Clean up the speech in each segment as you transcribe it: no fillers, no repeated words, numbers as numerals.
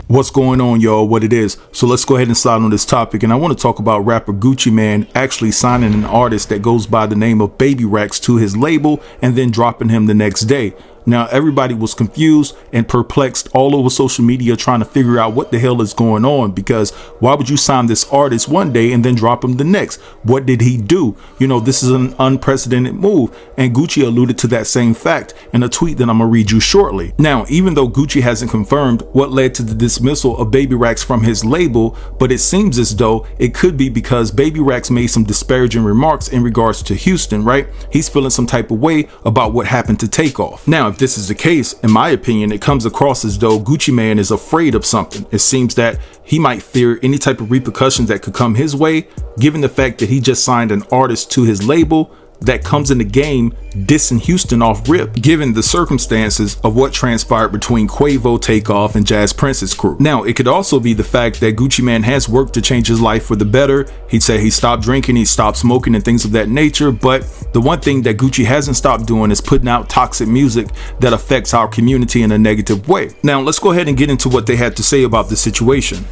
What's going on, y'all? What it is. So let's go ahead and slide on this topic. And I want to talk about rapper Gucci Mane actually signing an artist that goes by the name of Baby Rex to his label and then dropping him the next day. Now, everybody was confused and perplexed all over social media trying to figure out what the hell is going on, because why would you sign this artist one day and then drop him the next? What did he do? You know, this is an unprecedented move, and Gucci alluded to that same fact in a tweet that I'm gonna read you shortly. Now, even though Gucci hasn't confirmed what led to the dismissal of Baby Rex from his label, but it seems as though it could be because Baby Rex made some disparaging remarks in regards to Houston, right? He's feeling some type of way about what happened to Takeoff. Now, if this is the case, in my opinion, it comes across as though Gucci Mane is afraid of something. It seems that he might fear any type of repercussions that could come his way, given the fact that he just signed an artist to his label that comes in the game dissing Houston off rip, given the circumstances of what transpired between Quavo, Takeoff, and Jazz Prince's crew. Now, it could also be the fact that Gucci Mane has worked to change his life for the better. He'd say he stopped drinking, he stopped smoking, and things of that nature. But the one thing that Gucci hasn't stopped doing is putting out toxic music that affects our community in a negative way. Now, let's go ahead and get into what they had to say about the situation.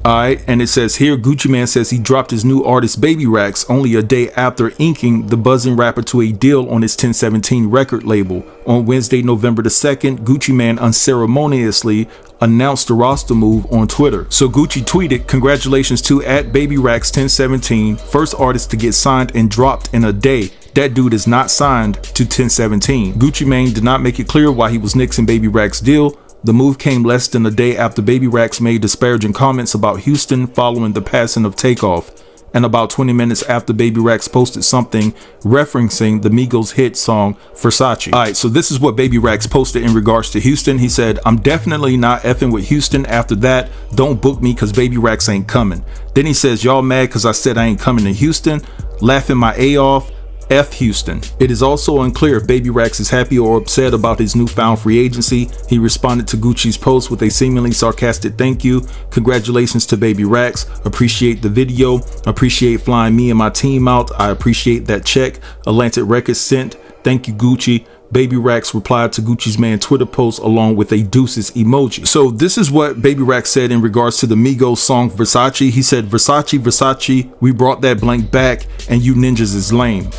Alright, and it says here, Gucci Mane says he dropped his new artist Baby Rex only a day after inking the buzzing rapper to a deal on his 1017 record label. On Wednesday, November the 2nd, Gucci Mane unceremoniously announced the roster move on Twitter. So Gucci tweeted, "Congratulations to @BabyRex1017, first artist to get signed and dropped in a day. That dude is not signed to 1017. Gucci Mane did not make it clear why he was nixing Baby Rex's deal. The move came less than a day after Baby Rex made disparaging comments about Houston following the passing of Takeoff, and about 20 minutes after Baby Rex posted something referencing the Migos hit song Versace." Alright, so this is what Baby Rex posted in regards to Houston. He said, "I'm definitely not effing with Houston after that. Don't book me cause Baby Rex ain't coming." Then he says, "Y'all mad cause I said I ain't coming to Houston? Laughing my A off? F Houston." It is also unclear if Baby Rex is happy or upset about his newfound free agency. He responded to Gucci's post with a seemingly sarcastic thank you. "Congratulations to Baby Rex. Appreciate the video. Appreciate flying me and my team out. I appreciate that check Atlantic Records sent. Thank you, Gucci." Baby Rex replied to Gucci's man Twitter post along with a deuces emoji. So this is what Baby Rex said in regards to the Migos song Versace. He said, "Versace, Versace, we brought that blank back and you ninjas is lame."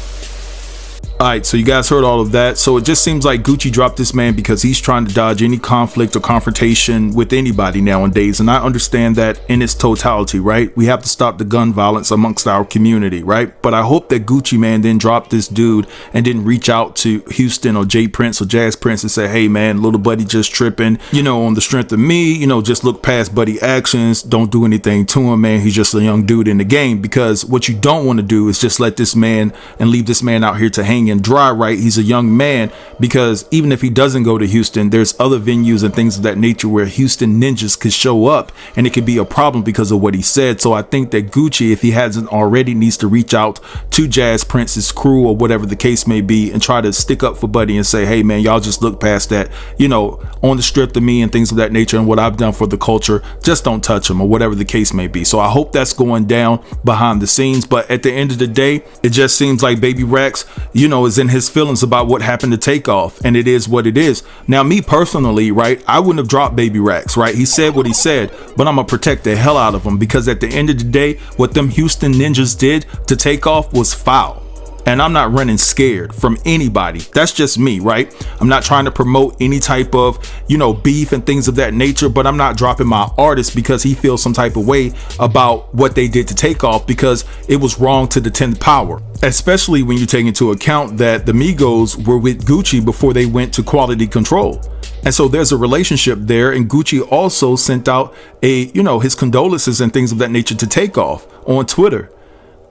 Alright, so you guys heard all of that. So it just seems like Gucci dropped this man because he's trying to dodge any conflict or confrontation with anybody nowadays. And I understand that in its totality, right? We have to stop the gun violence amongst our community, right? But I hope that Gucci Mane then dropped this dude and didn't reach out to Houston or Jay Prince or Jazz Prince and say, "Hey man, little buddy just tripping, you know, on the strength of me, you know, just look past buddy actions. Don't do anything to him, man. He's just a young dude in the game." Because what you don't want to do is just let this man and leave this man out here to hang and dry, right? He's a young man, because even if he doesn't go to Houston, there's other venues and things of that nature where Houston ninjas could show up and it could be a problem because of what he said. So I think that Gucci, if he hasn't already, needs to reach out to Jazz Prince's crew or whatever the case may be and try to stick up for Buddy and say, "Hey man, y'all just look past that, you know, on the strip of me and things of that nature and what I've done for the culture. Just don't touch him," or whatever the case may be. So I hope that's going down behind the scenes. But at the end of the day, it just seems like Baby Rex, you know, is in his feelings about what happened to Takeoff, and it is what it is. Now, me personally, right, I wouldn't have dropped Baby Rex, right? He said what he said, but I'm gonna protect the hell out of him, because at the end of the day, what them Houston ninjas did to Takeoff was foul. And I'm not running scared from anybody. That's just me, right? I'm not trying to promote any type of, you know, beef and things of that nature, but I'm not dropping my artist because he feels some type of way about what they did to Takeoff, because it was wrong to the 10th power. Especially when you take into account that the Migos were with Gucci before they went to Quality Control. And so there's a relationship there, and Gucci also sent out a, you know, his condolences and things of that nature to Takeoff on Twitter.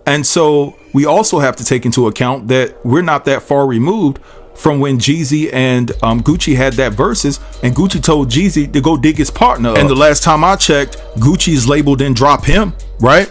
And so we also have to take into account that we're not that far removed from when Jeezy and Gucci had that versus, and Gucci told Jeezy to go dig his partner up. And the last time I checked, Gucci's label didn't drop him, right?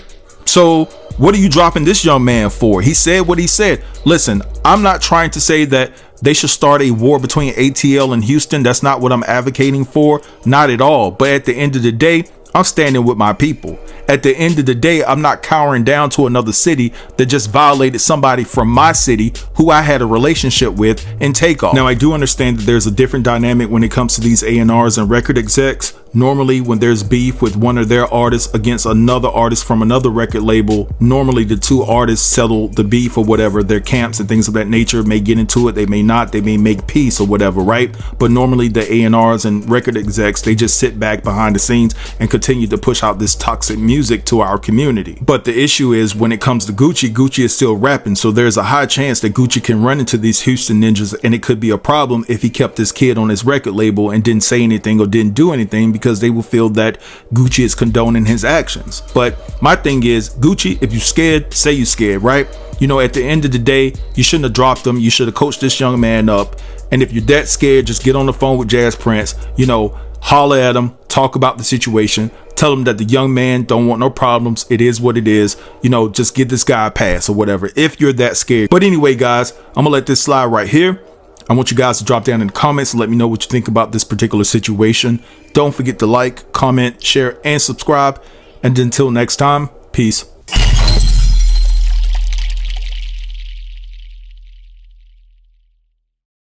So what are you dropping this young man for? He said what he said. Listen, I'm not trying to say that they should start a war between ATL and Houston. That's not what I'm advocating for, not at all. But at the end of the day, I'm standing with my people. At the end of the day, I'm not cowering down to another city that just violated somebody from my city who I had a relationship with and take off. Now, I do understand that there's a different dynamic when it comes to these A&Rs and record execs. Normally, when there's beef with one of their artists against another artist from another record label, normally the two artists settle the beef or whatever. Their camps and things of that nature may get into it. They may not. They may make peace or whatever, right? But normally the A&Rs and record execs, they just sit back behind the scenes and continue to push out this toxic music to our community. But the issue is when it comes to Gucci, Gucci is still rapping. So there's a high chance that Gucci can run into these Houston ninjas, and it could be a problem if he kept this kid on his record label and didn't say anything or didn't do anything, because they will feel that Gucci is condoning his actions. But my thing is, Gucci, if you scared, say you scared, right? You know, at the end of the day, you shouldn't have dropped him. You should have coached this young man up. And if you're that scared, just get on the phone with Jazz Prince, you know, holler at him, talk about the situation, tell him that the young man don't want no problems. It is what it is. You know, just give this guy a pass or whatever, if you're that scared. But anyway, guys, I'm gonna let this slide right here. I want you guys to drop down in the comments and let me know what you think about this particular situation. Don't forget to like, comment, share, and subscribe. And until next time, peace.